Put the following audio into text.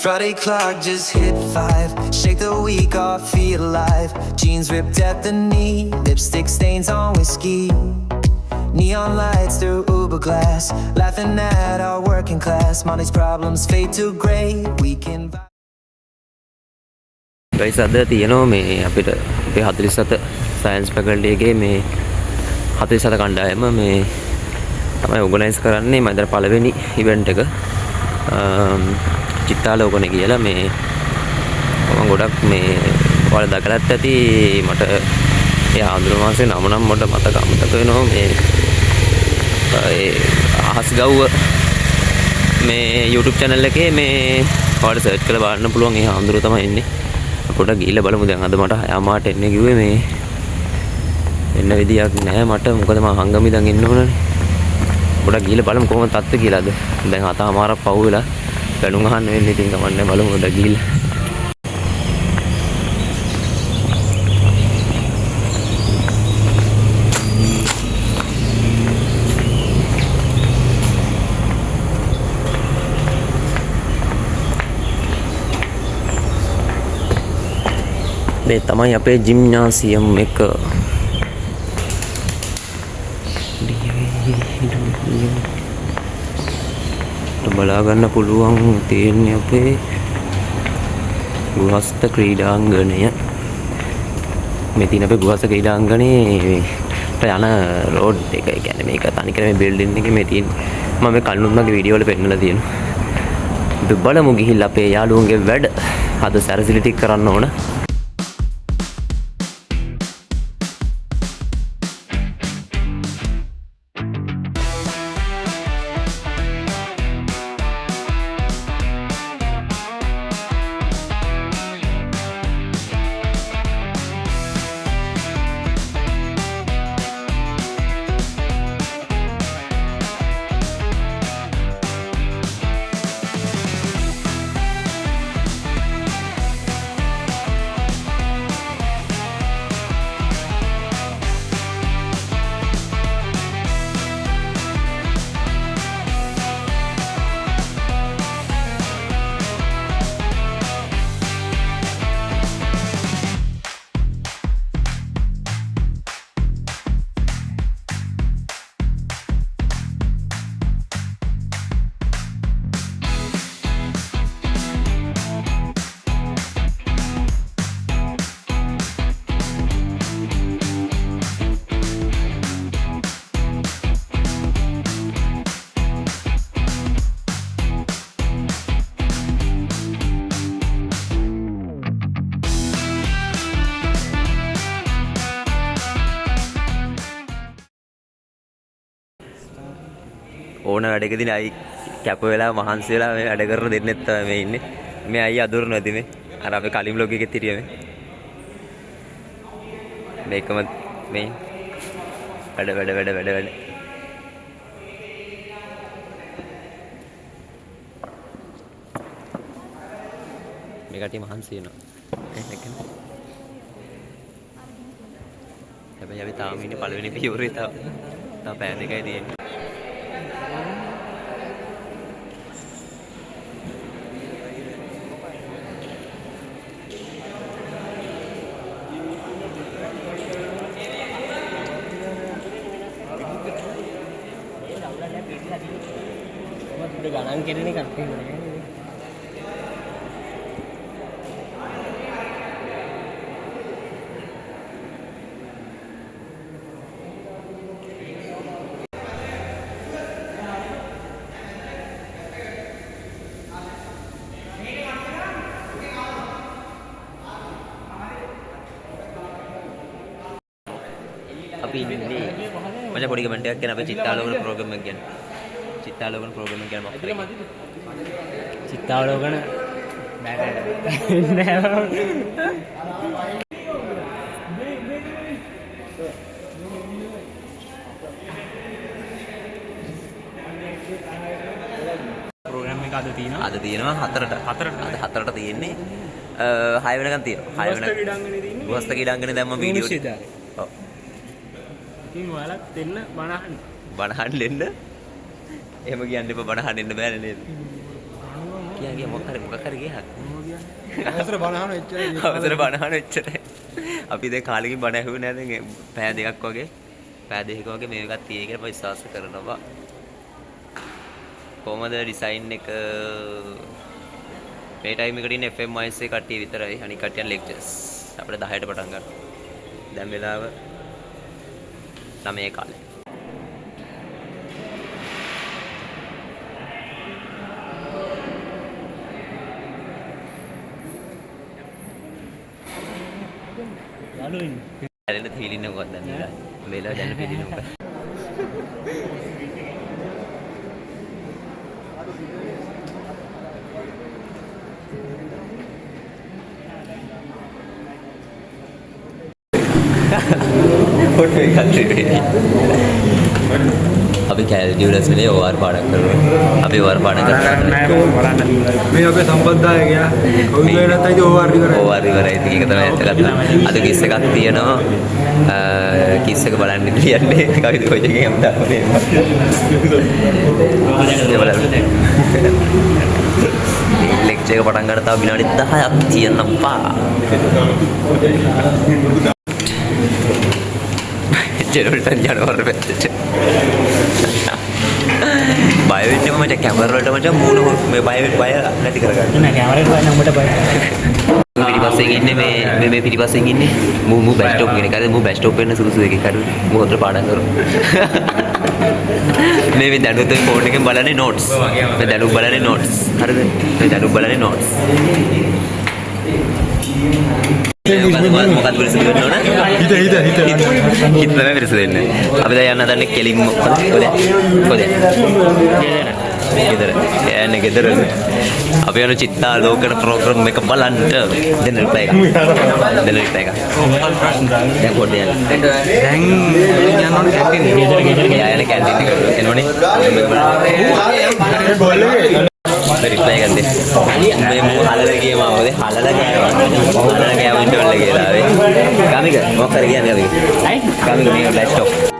Friday clock just hit 5. Shake the week off, feel alive. Jeans ripped at the knee, lipstick stains on whiskey. Neon lights through Uber glass, laughing at our working class. Money's problems fade to grey. We can guys අද තියෙනවා මේ අපිට අපේ 47 science faculty එකේ මේ 47 කණ්ඩායම මේ තමයි ඕගනයිස් කරන්නේ මම දැන් පළවෙනි ඉවෙන්ට් එක චිත්තාලෝකනේ කියලා මේ මම ගොඩක් මේ ඔයාලා දැකලත් ඇති මට ඒ ආන්දර මාසේ නම නම් මට මතක වෙනවා මේ ඒ අහස් ගව්ව මේ YouTube channel එකේ මේ ඔයාලා සර්ච් කරලා බලන්න පුළුවන් ඒ ආන්දර තමයි ඉන්නේ පොඩ්ඩක් ගිහිල්ලා බලමු දැන් අද මට 6:00ට එන්න කිව්වේ මේ එන්න විදියක් නැහැ මට මොකද මම හංගම ඉඳන් එන්න ඕනනේ පොඩ්ඩක් ගිහිල්ලා බලමු කොහොමද තත්ත්වය කියලාද දැන් 7:00මාරක් පහු වෙලා බැලුම් අහන්න වෙන්නේ ඉතින් කමන්නේ බලමු පොඩ්ඩක් ගිහිල්ලා මේ තමයි අපේ ජිම්නාසියම් එක බලා ගන්න පුළුවන් තියෙන්නේ අපේ ගෘහස්ත ක්‍රීඩාංගණය මේ තියෙන අපේ ගෘහස්ත ක්‍රීඩාංගණේ යන රෝඩ් එක කියන්නේ මේක තනිකර මේ බිල්ඩින් එකේ මේ තියෙන මම මේ කල්නුම්මගේ වීඩියෝ වල පෙන්නලා තියෙනවා බලමු ගිහිල්ලා අපේ යාළුවන්ගේ වැඩ අද සැරසිලි ටික කරන්න ඕන ඕන වැඩකදී අයි කැප වෙලා මහන්සි වෙලා මේ වැඩ කරන දෙන්නෙත් තමයි මේ ඉන්නේ. මේ අයියා අඳුර නැති මේ. අර අපේ කලින් බ්ලොග් එකෙත් හිටියා මේ. මේකම මේ වැඩ. මේ කටි මහන්සි වෙනවා. හැබැයි අපි තාම ඉන්නේ පළවෙනි පියවරේ තාම පෑන් එකයි තියෙන්නේ. ගණන් කෙරෙන එකක් තියෙනවා අපි ඉන්නේ මම පොඩි කමෙන්ට් එකක් කියන අපේ චිත්තාලෝකන ප්‍රෝග්‍රෑම් එක ගැන චිත්තාලෝකන ප්‍රෝග්‍රෑම් එක ගැන මොකක්ද චිත්තාවලෝකන ප්‍රෝග්‍රෑම් එක අද තියෙනවා හතරට තියෙන්නේ 6 වෙනකන් තියෙනවා 6 වෙනකන් ගෘහස්ත ක්‍රීඩාංගනේ දැම්ම වීඩියෝ එක ඔව් ඉතින් ඔයාලත් දෙන්න බණහන් දෙන්න එහෙම කියන්න එපා බණහන් දෙන්න බෑනේ නේද කියා මොකක් හරි ගියා. අවසර බණහන එච්චරයි. අවසර බණහන එච්චරයි. අපි දැන් කාලෙකින් බණ ඇහුවේ නෑ දැන් පැය දෙකක් වගේ. පැය දෙකක වගේ මේකක් තියෙයි කියලා මම විශ්වාස කරනවා. කොහමද ඩිසයින් එක මේ ටයිම් එකට ඉන්නේ FM වයිස් එකේ කට්ටිය විතරයි. අනික කට්ටියන් ලෙක්චර්ස්. අපිට 10ට පටන් ගන්නවා. දැන් වෙලාව 9 කාලේ. ඇලෙන්න තීලින්න මොකක්ද නේද? මේලා දැන් පිළින මොකක්ද? ෆොටෝ එකක් තිබේ. අපි කැල්කියුලස් වලේ OR පාඩම් කරනවා. අපි OR පාඩම් කරනවා. මේ අපේ සම්බන්ධය කවුද නැත්නම් OR ඉවරයි. OR ඉවරයි. ඉතින් ඒක තමයි ඇත්ත කතාව. අද කිස් එකක් තියෙනවා. කිස් එක බලන්න කියන්නේ කවිද කොයි එකකින් අපි දාන්නේ. ලෙක්චර් එක පටන් ගන්න තව විනාඩි 10ක් තියෙනවා. ජෙනරේටර් යනවා පැත්තට. බය වෙන්නේ මචං කැමරා වලට මචං මූණ මේ බය නැති කරගන්න. නෑ කැමරේට බය නම් උඹට බය. පිටිපස්සෙන් ඉන්නේ මේ පිටිපස්සෙන් ඉන්නේ මූ බස් ස්ටොප් කෙනෙක්. හරි මූ බස් ස්ටොප් වෙන සුදුසු එකක් හරි. මූ හොතර පාඩම් කරමු. මේ දැනුත් ෆෝන් එකෙන් බලන්නේ නෝට්ස්. මේ දැනුත් බලන්නේ නෝට්ස්. හරිද? මේ දැනුත් බලන්නේ නෝට්ස්. මොකක්ද පිළිසෙ දෙන්න ඕන? හිත තමයි පිළිසෙ දෙන්නේ. අපි දැන් යන්න හදන්නේ කෙලින්ම කොහෙද? ගෙදර. යන්නේ ගෙදර. අපි යන චිත්තාලෝකන ප්‍රෝග්‍රෑම් එක බලන්න දෙන්න රිප්ලයි එක. දැන් පොඩ්ඩක් යන්න. දැන් යන්න ඕනේ කැන්ටින් යන්නේ කැන්ටින් එකට එනෝනේ. රිප්ලයි එකක් දෙන්න. මේ මෝ හලල ගියේ මාවද? හලල ගෑවා. හලල ගෑවෙන්න ඕනේ කියලා ආවේ. ගමික මොකක් හරි කියන්නේ ගමික. ගමික මේ ලැප්ටොප්